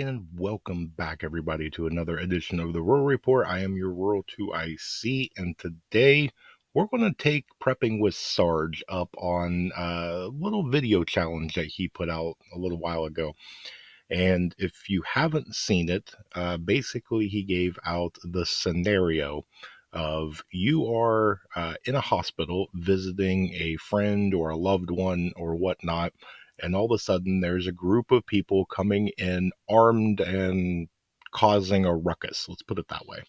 and welcome back, everybody, to another edition of the Rural Report. I am your Rural 2IC, and today we're going to take Prepping with Sarge up on a little video challenge that he put out a little while ago. And if you haven't seen it, basically he gave out the scenario of you are in a hospital visiting a friend or a loved one or whatnot, and all of a sudden there's a group of people coming in armed and causing a ruckus. Let's put it that way.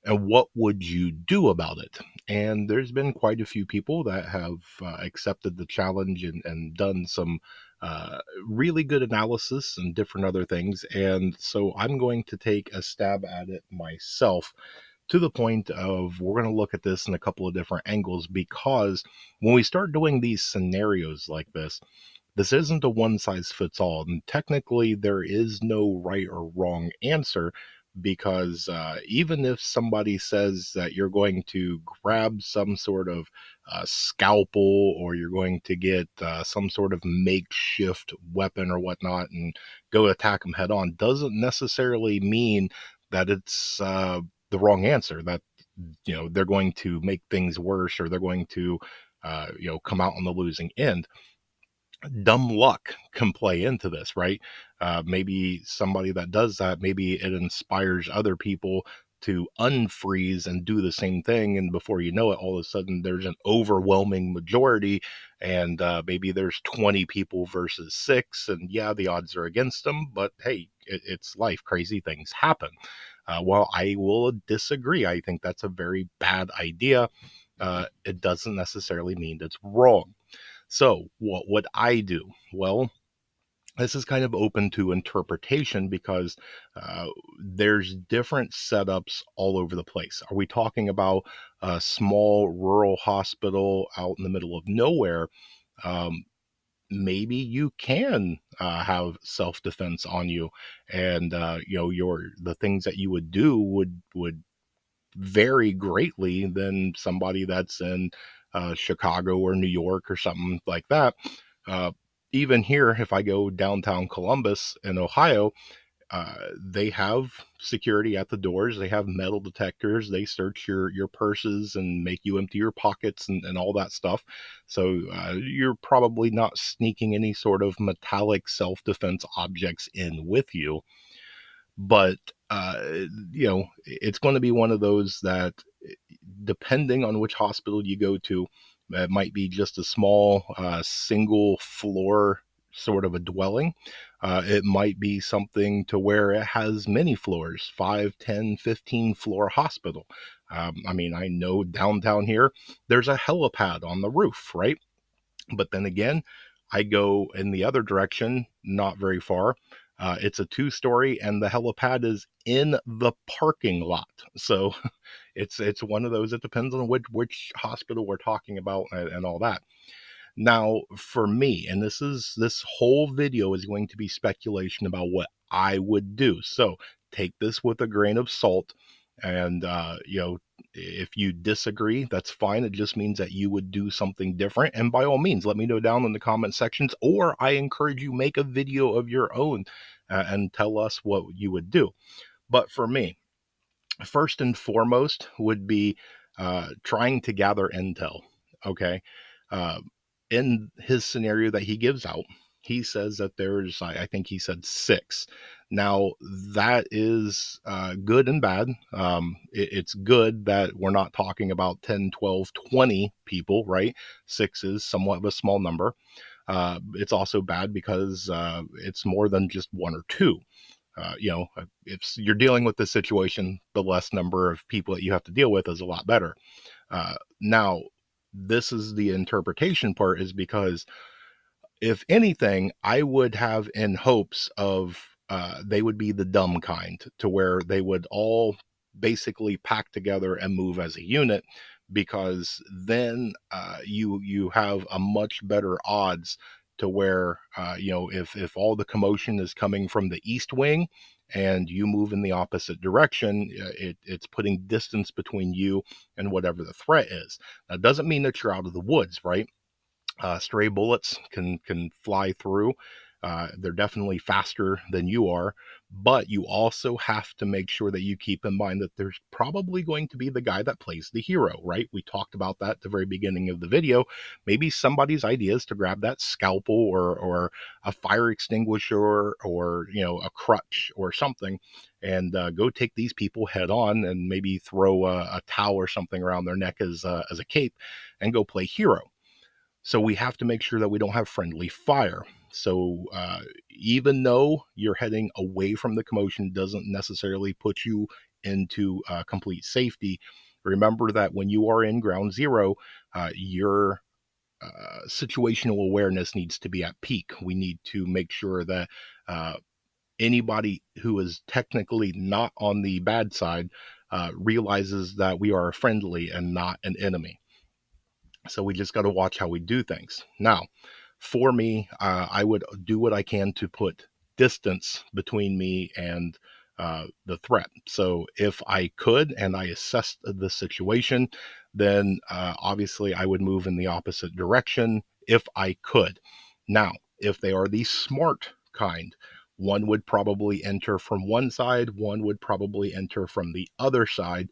And what would you do about it? And there's been quite a few people that have accepted the challenge and done some uh, really good analysis and different other things. And so I'm going to take a stab at it myself, to the point of we're going to look at this in a couple of different angles, because when we start doing these scenarios like this isn't a one size fits all. And technically, there is no right or wrong answer, because even if somebody says that you're going to grab some sort of scalpel, or you're going to get some sort of makeshift weapon or whatnot and go attack them head on, doesn't necessarily mean that it's the wrong answer, that they're going to make things worse, or they're going to come out on the losing end. Dumb luck can play into this, right? Maybe somebody that does that, maybe it inspires other people to unfreeze and do the same thing. And before you know it, all of a sudden there's an overwhelming majority, and maybe there's 20 people versus six. And yeah, the odds are against them, but hey, it's life. Crazy things happen. While I will disagree, I think that's a very bad idea. It doesn't necessarily mean it's wrong. So, what would I do? Well, this is kind of open to interpretation, because there's different setups all over the place. Are we talking about a small rural hospital out in the middle of nowhere? Um, Maybe you can have self-defense on you, and the things that you would do would vary greatly than somebody that's in Chicago or New York or something like that. Uh, Even here, if I go downtown Columbus in Ohio, they have security at the doors. They have metal detectors. They search your purses and make you empty your pockets and all that stuff. So you're probably not sneaking any sort of metallic self-defense objects in with you. But it's going to be one of those that, depending on which hospital you go to, it might be just a small single floor sort of a dwelling. It might be something to where it has many floors, 5, 10, 15 floor hospital. I mean, I know downtown here there's a helipad on the roof, right? But then again, I go in the other direction, not very far. It's a two-story, and the helipad is in the parking lot. So it's one of those. It depends on which hospital we're talking about, and all that. Now, for me, and this whole video is going to be speculation about what I would do. So take this with a grain of salt. And if you disagree, that's fine. It just means that you would do something different. And by all means, let me know down in the comment sections, or I encourage you, make a video of your own and tell us what you would do. But for me, first and foremost would be trying to gather intel. Okay. Uh, in his scenario that he gives out, he says that there's, I think he said six. Now, that is good and bad. It's good that we're not talking about 10, 12, 20 people, right? Six is somewhat of a small number. It's also bad because it's more than just one or two. If you're dealing with this situation, the less number of people that you have to deal with is a lot better. Now, this is the interpretation part, is because if anything, I would have in hopes of they would be the dumb kind, to where they would all basically pack together and move as a unit, because then you have a much better odds to where if all the commotion is coming from the east wing and you move in the opposite direction, it's putting distance between you and whatever the threat is. That doesn't mean that you're out of the woods, right? Stray bullets can fly through. They're definitely faster than you are, but you also have to make sure that you keep in mind that there's probably going to be the guy that plays the hero, right? We talked about that at the very beginning of the video. Maybe somebody's idea is to grab that scalpel or a fire extinguisher or a crutch or something, and go take these people head on, and maybe throw a towel or something around their neck as a cape, and go play hero. So we have to make sure that we don't have friendly fire. So even though you're heading away from the commotion doesn't necessarily put you into complete safety, remember that when you are in ground zero, your situational awareness needs to be at peak. We need to make sure that uh, anybody who is technically not on the bad side realizes that we are friendly and not an enemy. So we just got to watch how we do things. Now, for me, I would do what I can to put distance between me and the threat. So if I could and I assessed the situation, then obviously I would move in the opposite direction if I could. Now, if they are the smart kind, one would probably enter from one side, one would probably enter from the other side,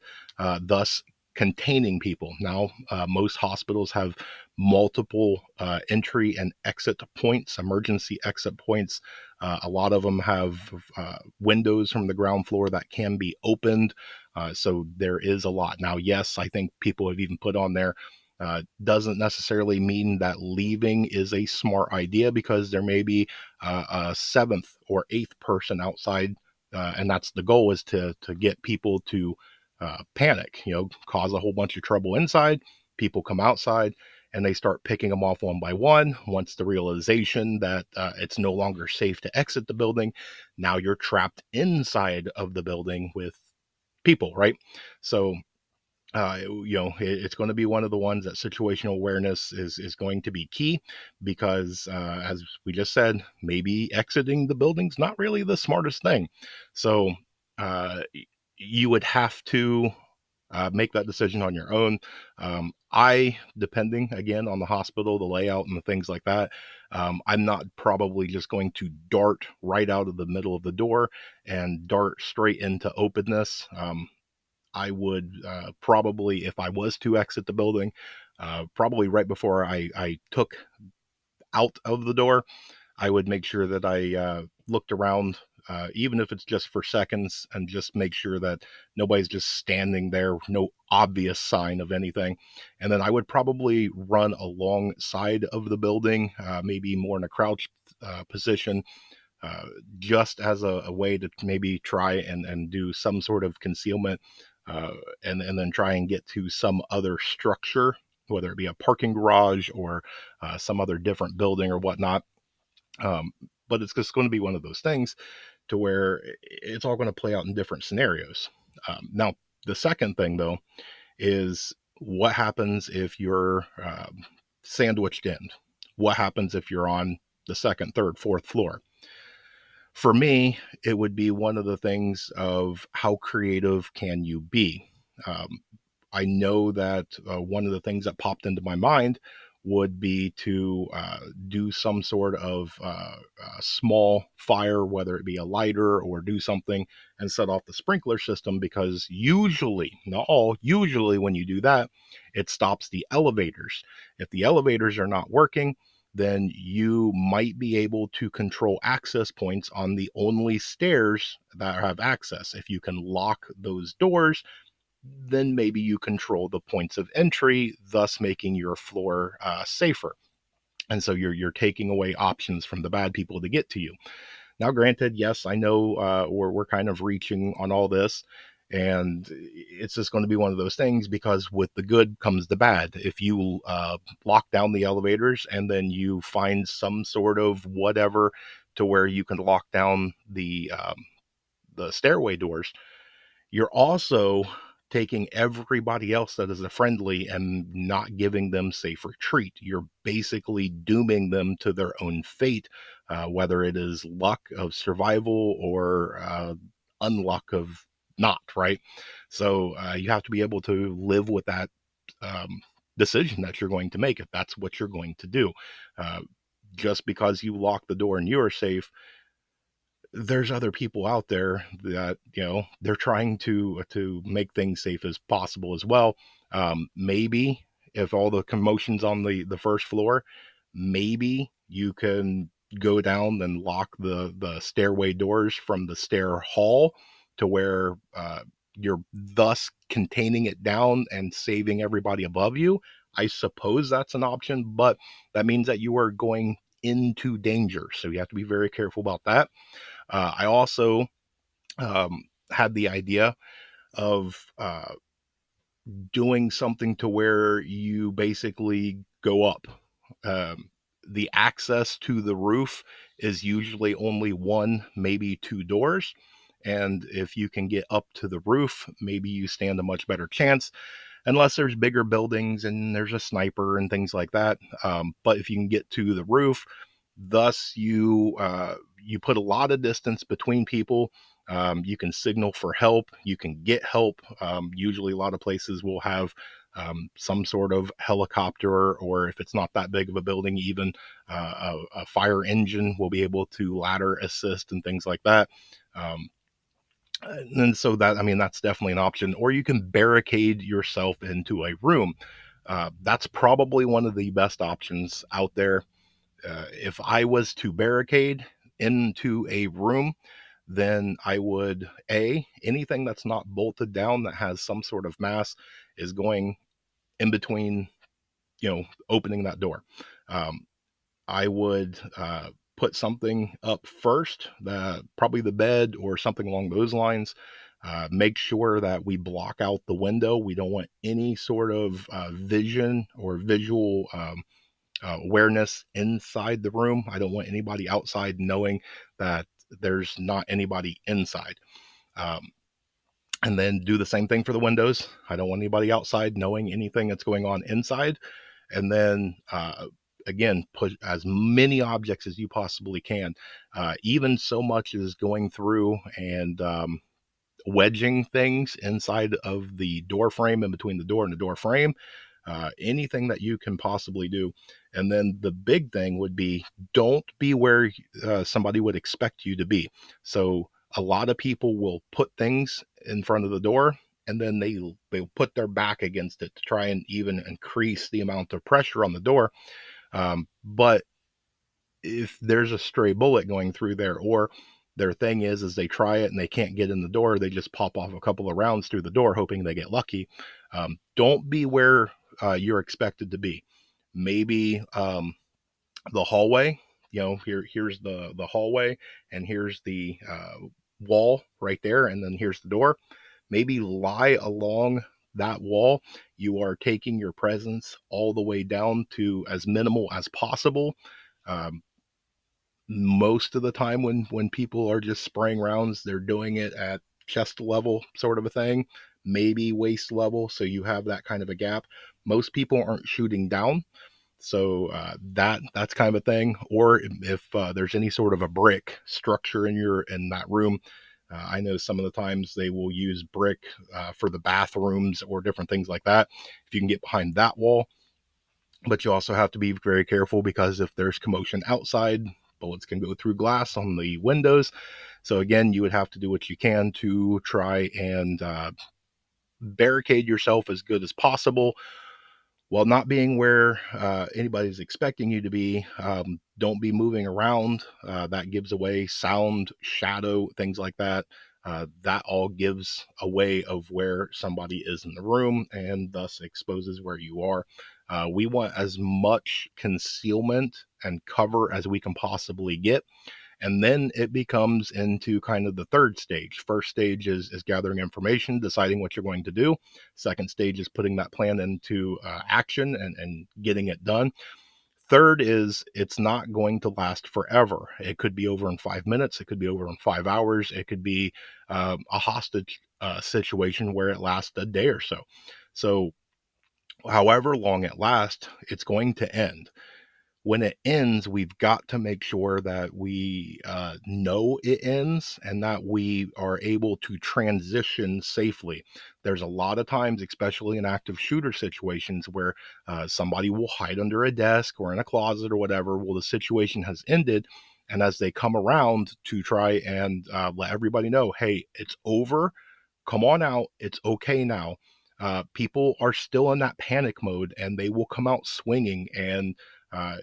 thus containing people. Now, most hospitals have multiple entry and exit points, emergency exit points. A lot of them have windows from the ground floor that can be opened. So there is a lot. Now, yes, I think people have even put on there. Doesn't necessarily mean that leaving is a smart idea, because there may be a seventh or eighth person outside, and that's the goal, is to get people to panic, cause a whole bunch of trouble inside. People come outside and they start picking them off one by one. Once the realization that it's no longer safe to exit the building, now you're trapped inside of the building with people, right? So it's going to be one of the ones that situational awareness is going to be key, because as we just said, maybe exiting the building's not really the smartest thing. So uh, you would have to make that decision on your own. Depending again on the hospital, the layout, and the things like that, I'm not probably just going to dart right out of the middle of the door and dart straight into openness. I would probably, if I was to exit the building, probably right before I took out of the door, I would make sure that I looked around, even if it's just for seconds, and just make sure that nobody's just standing there, no obvious sign of anything. And then I would probably run alongside of the building, maybe more in a crouch position, uh, just as a way to maybe try and do some sort of concealment, uh, and then try and get to some other structure, whether it be a parking garage or some other different building or whatnot. um, but it's just going to be one of those things to where it's all going to play out in different scenarios. Now, the second thing, though, is what happens if you're sandwiched in? What happens if you're on the second, third, fourth floor? For me, it would be one of the things of how creative can you be? Um, I know that one of the things that popped into my mind would be to do some sort of small fire, whether it be a lighter or do something, and set off the sprinkler system, because usually, not all, usually when you do that, it stops the elevators. If the elevators are not working, then you might be able to control access points on the only stairs that have access. If you can lock those doors, then maybe you control the points of entry, thus making your floor safer. And so you're taking away options from the bad people to get to you. Now, granted, yes, I know we're kind of reaching on all this, and it's just going to be one of those things, because with the good comes the bad. If you lock down the elevators and then you find some sort of whatever to where you can lock down the stairway doors, you're also taking everybody else that is a friendly and not giving them safe retreat. You're basically dooming them to their own fate, whether it is luck of survival or unluck of not, right? So you have to be able to live with that um, decision that you're going to make, if that's what you're going to do. Uh, just because you lock the door and you are safe, there's other people out there that, they're trying to make things safe as possible as well. Maybe if all the commotion's on the first floor, maybe you can go down and lock the stairway doors from the stair hall to where you're thus containing it down and saving everybody above you. I suppose that's an option, but that means that you are going into danger, so you have to be very careful about that. I also had the idea of doing something to where you basically go up. Um, the access to the roof is usually only one, maybe two doors. And if you can get up to the roof, maybe you stand a much better chance, unless there's bigger buildings and there's a sniper and things like that. But if you can get to the roof, thus you put a lot of distance between people. You can signal for help. You can get help. Usually, a lot of places will have some sort of helicopter, or if it's not that big of a building, even a fire engine will be able to ladder assist and things like that. Um, and so that, I mean, that's definitely an option. Or you can barricade yourself into a room. That's probably one of the best options out there. If I was to barricade into a room, then I would, anything that's not bolted down that has some sort of mass is going in between, opening that door. Um, I would put something up first, probably the bed or something along those lines. Make sure that we block out the window. We don't want any sort of vision or visual awareness inside the room. I don't want anybody outside knowing that there's not anybody inside. Um, and then do the same thing for the windows. I don't want anybody outside knowing anything that's going on inside. And then again, put as many objects as you possibly can, even so much as going through and wedging things inside of the door frame, in between the door and the door frame. Anything that you can possibly do. And then the big thing would be, don't be where somebody would expect you to be. So a lot of people will put things in front of the door, and then they'll put their back against it to try and even increase the amount of pressure on the door. But if there's a stray bullet going through there, or their thing is they try it and they can't get in the door, they just pop off a couple of rounds through the door hoping they get lucky. Don't be where you're expected to be. Maybe the hallway, here's the hallway, and here's the wall right there, and then here's the door. Maybe lie along that wall. You are taking your presence all the way down to as minimal as possible. um, Most of the time when people are just spraying rounds, they're doing it at chest level, sort of a thing, maybe waist level, so you have that kind of a gap. Most people aren't shooting down, so that's kind of a thing. Or if there's any sort of a brick structure in that room, I know some of the times they will use brick for the bathrooms or different things like that. If you can get behind that wall, but you also have to be very careful, because if there's commotion outside, bullets can go through glass on the windows. So again, you would have to do what you can to try and barricade yourself as good as possible while not being where anybody's expecting you to be. Don't be moving around. That gives away sound, shadow, things like that. That all gives a way of where somebody is in the room, and thus exposes where you are. We want as much concealment and cover as we can possibly get. And then it becomes into kind of the third stage. First stage is gathering information, deciding what you're going to do. Second stage is putting that plan into action and getting it done. Third is, it's not going to last forever. It could be over in 5 minutes. It could be over in 5 hours. It could be a hostage situation where it lasts a day or so. So however long it lasts, it's going to end. when it ends, we've got to make sure that we know it ends and that we are able to transition safely. There's a lot of times, especially in active shooter situations, where somebody will hide under a desk or in a closet or whatever. Well, the situation has ended. And as they come around to try and let everybody know, hey, it's over, come on out, it's okay now. People are still in that panic mode and they will come out swinging, and uh,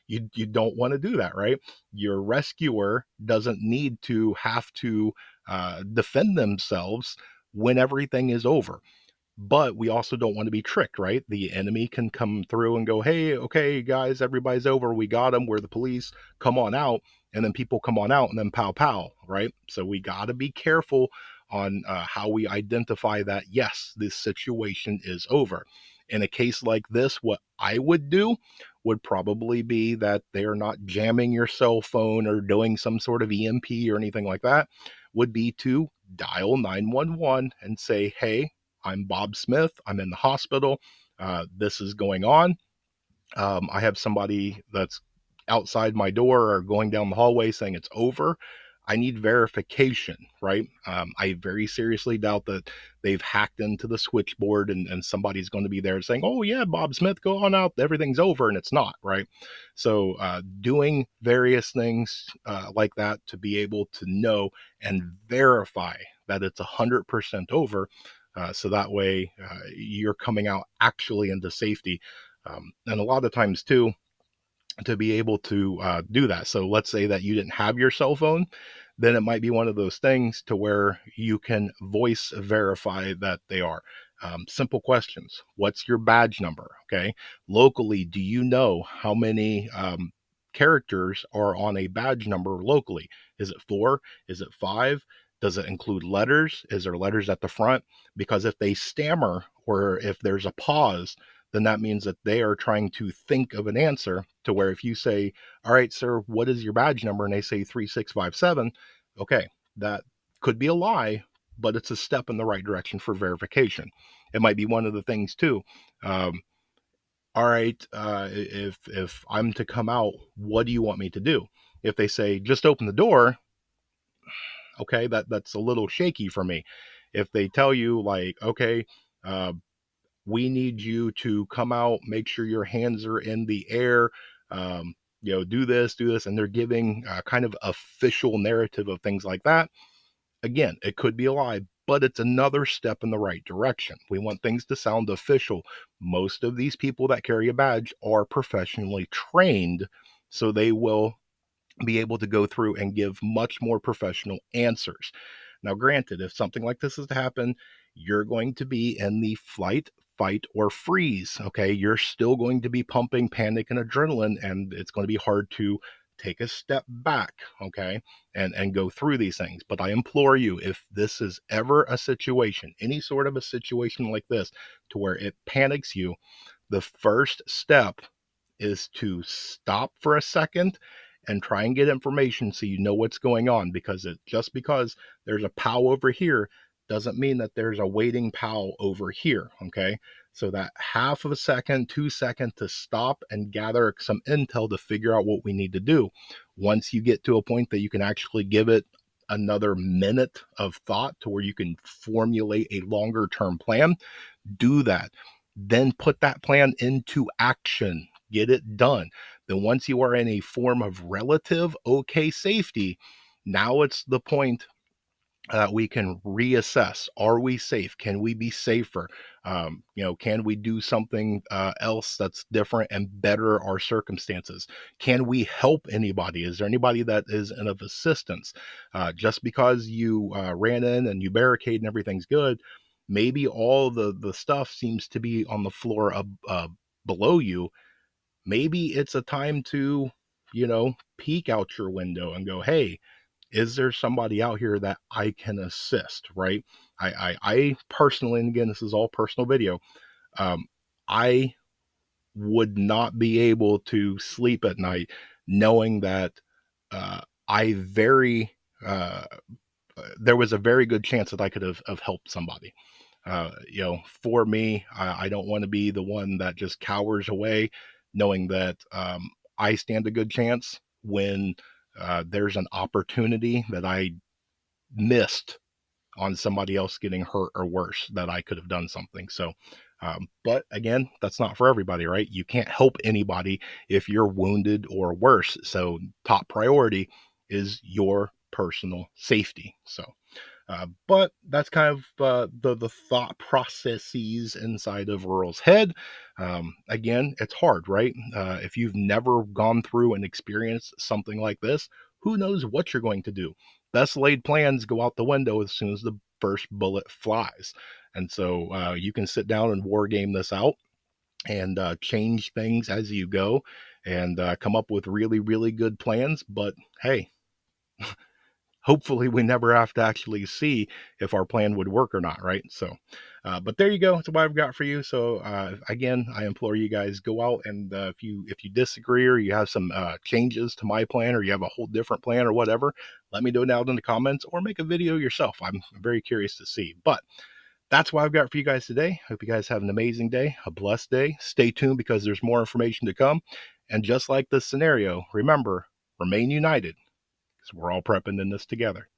you don't want to do that, right? Your rescuer doesn't need to have to defend themselves when everything is over. But we also don't want to be tricked, right? The enemy can come through and go, hey, okay, guys, everybody's over. We got them. We're the police. Come on out. And then people come on out and then pow, pow, right? So we got to be careful on how we identify that, yes, this situation is over. In a case like this, what I would do would probably be that they're not jamming your cell phone or doing some sort of EMP or anything like that, would be to dial 911 and say, hey, I'm Bob Smith. I'm in the hospital. This is going on. I have somebody that's outside my door or going down the hallway saying it's over. I need verification, right? I very seriously doubt that they've hacked into the switchboard and somebody's going to be there saying, oh, yeah, Bob Smith, go on out. Everything's over. And it's not, right? So, doing various things like that to be able to know and verify that it's 100% over. So that way you're coming out actually into safety. And a lot of times, too, to be able to do that. So let's say that you didn't have your cell phone, then it might be one of those things to where you can voice verify that they are. Simple questions. What's your badge number? Okay. Locally, do you know how many characters are on a badge number locally? Is it 4? Is it 5? Does it include letters? Is there letters at the front? Because if they stammer or if there's a pause, then that means that they are trying to think of an answer, to where if you say, all right, sir, what is your badge number? And they say 3657. Okay, that could be a lie, but it's a step in the right direction for verification. It might be one of the things too. Um, all right, if I'm to come out, what do you want me to do? If they say just open the door, okay, that's a little shaky for me. If they tell you like, okay, uh, we need you to come out, make sure your hands are in the air, do this, and they're giving kind of official narrative of things like that. Again, it could be a lie, but it's another step in the right direction. We want things to sound official. Most of these people that carry a badge are professionally trained, so they will be able to go through and give much more professional answers. Now, granted, if something like this is to happen, you're going to be in the flight, fight, or freeze. Okay. You're still going to be pumping panic and adrenaline, and it's going to be hard to take a step back. Okay. And go through these things. But I implore you, if this is ever a situation, any sort of a situation like this, to where it panics you, the first step is to stop for a second and try and get information so you know what's going on, because it just because there's a POW over here doesn't mean that there's a waiting POW over here. Okay, so that half of a second, 2 seconds to stop and gather some intel to figure out what we need to do. Once you get to a point that you can actually give it another minute of thought to where you can formulate a longer term plan, do that. Then put that plan into action. Get it done. Then once you are in a form of relative okay safety, now it's the point we can reassess. Are we safe? Can we be safer? Can we do something else that's different and better our circumstances? Can we help anybody? Is there anybody that is in of assistance? Just because you ran in and you barricade and everything's good, maybe all the stuff seems to be on the floor below you. Maybe it's a time to, peek out your window and go, hey, is there somebody out here that I can assist? Right. I personally, and again, this is all personal video. Um, I would not be able to sleep at night knowing that uh, I very, there was a very good chance that I could have helped somebody. For me, I don't want to be the one that just cowers away, knowing that I stand a good chance when there's an opportunity that I missed on somebody else getting hurt or worse, that I could have done something. So, but again, that's not for everybody, right? You can't help anybody if you're wounded or worse. So, top priority is your personal safety. So, but that's kind of the thought processes inside of Earl's head. Again, it's hard, right? If you've never gone through and experienced something like this, who knows what you're going to do? Best laid plans go out the window as soon as the first bullet flies. And so you can sit down and war game this out and change things as you go and come up with really, really good plans. But hey, hopefully we never have to actually see if our plan would work or not, right? So but there you go, that's what I've got for you. So again, I implore you guys, go out and if you disagree, or you have some changes to my plan, or you have a whole different plan or whatever, let me know down in the comments, or make a video yourself. I'm very curious to see. But that's what I've got for you guys today. Hope you guys have an amazing day, a blessed day. Stay tuned, because there's more information to come. And just like this scenario, remember, remain united, because we're all prepping in this together.